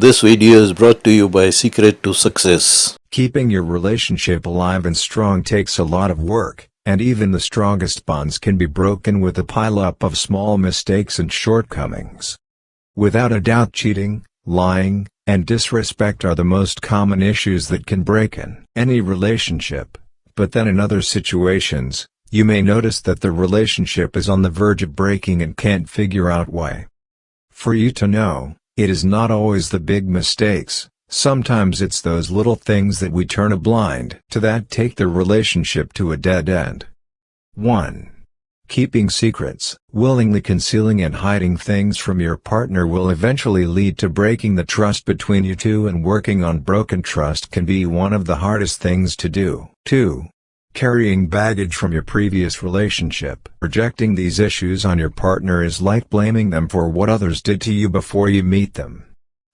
This video is brought to you by Secret to Success. Keeping your relationship alive and strong takes a lot of work, and even the strongest bonds can be broken with a pile-up of small mistakes and shortcomings. Without a doubt, cheating, lying, and disrespect are the most common issues that can break any relationship. But then in other situations, you may notice that the relationship is on the verge of breaking and can't figure out why. For you to know, it is not always the big mistakes. Sometimes it's those little things that we turn a blind to that take the relationship to a dead end. 1. Keeping secrets. Willingly concealing and hiding things from your partner will eventually lead to breaking the trust between you two, and working on broken trust can be one of the hardest things to do. 2. Carrying baggage from your previous relationship. Projecting these issues on your partner is like blaming them for what others did to you before you meet them.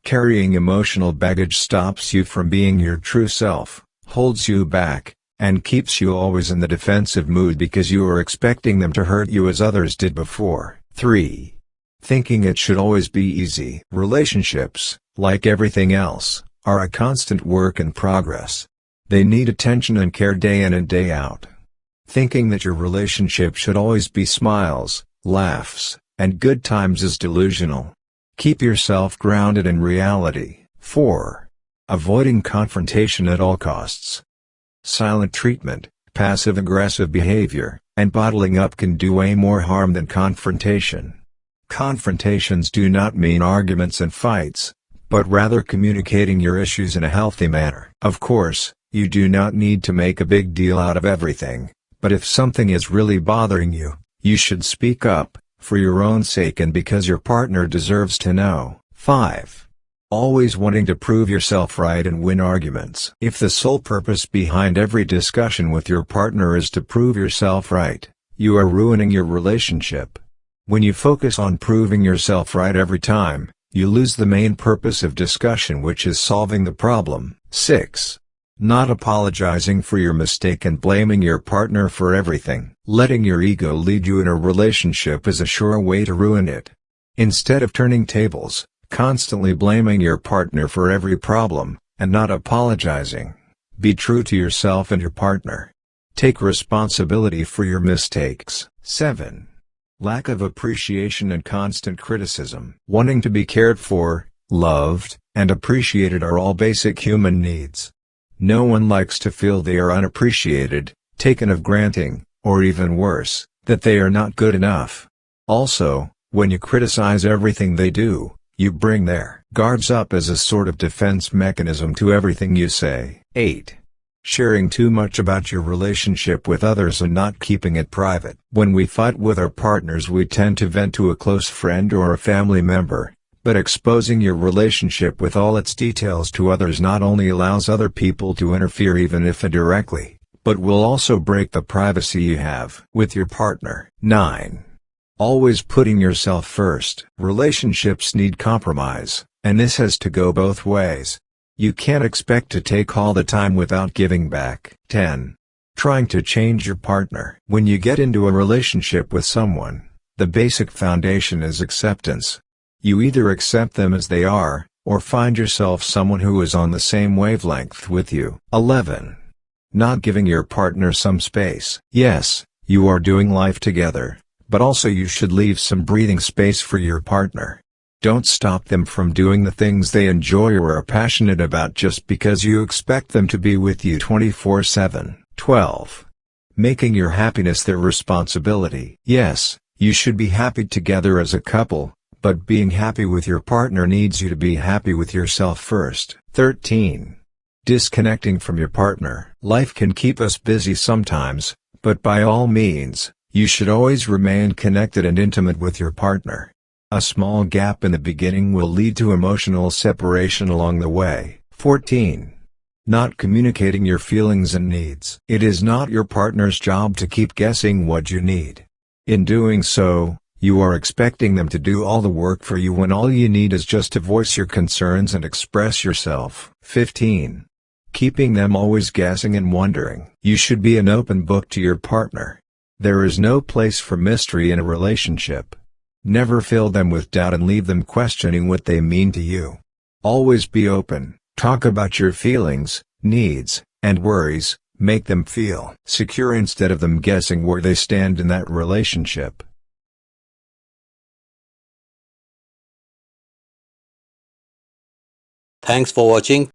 Carrying emotional baggage stops you from being your true self, holds you back, and keeps you always in the defensive mood because you are expecting them to hurt you as others did before. 3. Thinking it should always be easy. Relationships, like everything else, are a constant work in progress. They need attention and care day in and day out. Thinking that your relationship should always be smiles, laughs, and good times is delusional. Keep yourself grounded in reality. 4. Avoiding confrontation at all costs. Silent treatment, passive-aggressive behavior, and bottling up can do way more harm than confrontation. Confrontations do not mean arguments and fights, but rather communicating your issues in a healthy manner. Of course, you do not need to make a big deal out of everything, but if something is really bothering you, you should speak up, for your own sake and because your partner deserves to know. 5. Always wanting to prove yourself right and win arguments. If the sole purpose behind every discussion with your partner is to prove yourself right, you are ruining your relationship. When you focus on proving yourself right every time, you lose the main purpose of discussion, which is solving the problem. 6. Not apologizing for your mistake and blaming your partner for everything. Letting your ego lead you in a relationship is a sure way to ruin it. Instead of turning tables, constantly blaming your partner for every problem, and not apologizing, be true to yourself and your partner. Take responsibility for your mistakes. 7. Lack of appreciation and constant criticism. Wanting to be cared for, loved, and appreciated are all basic human needs. No one likes to feel they are unappreciated, taken of granting, or even worse, that they are not good enough. Also, when you criticize everything they do, you bring their guards up as a sort of defense mechanism to everything you say. 8. Sharing too much about your relationship with others and not keeping it private. When we fight with our partners, we tend to vent to a close friend or a family member. But exposing your relationship with all its details to others not only allows other people to interfere even if indirectly, but will also break the privacy you have with your partner. 9. Always putting yourself first. Relationships need compromise, and this has to go both ways. You can't expect to take all the time without giving back. 10. Trying to change your partner. When you get into a relationship with someone, the basic foundation is acceptance. You either accept them as they are, or find yourself someone who is on the same wavelength with you. 11. Not giving your partner some space. Yes, you are doing life together, but also you should leave some breathing space for your partner. Don't stop them from doing the things they enjoy or are passionate about just because you expect them to be with you 24/7. 12. Making your happiness their responsibility. Yes, you should be happy together as a couple, but being happy with your partner needs you to be happy with yourself first. 13. Disconnecting from your partner. Life can keep us busy sometimes, but by all means, you should always remain connected and intimate with your partner. A small gap in the beginning will lead to emotional separation along the way. 14. Not communicating your feelings and needs. It is not your partner's job to keep guessing what you need. In doing so, you are expecting them to do all the work for you when all you need is just to voice your concerns and express yourself. 15. Keeping them always guessing and wondering. You should be an open book to your partner. There is no place for mystery in a relationship. Never fill them with doubt and leave them questioning what they mean to you. Always be open, talk about your feelings, needs, and worries, make them feel secure instead of them guessing where they stand in that relationship. Thanks for watching.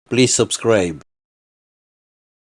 Please subscribe.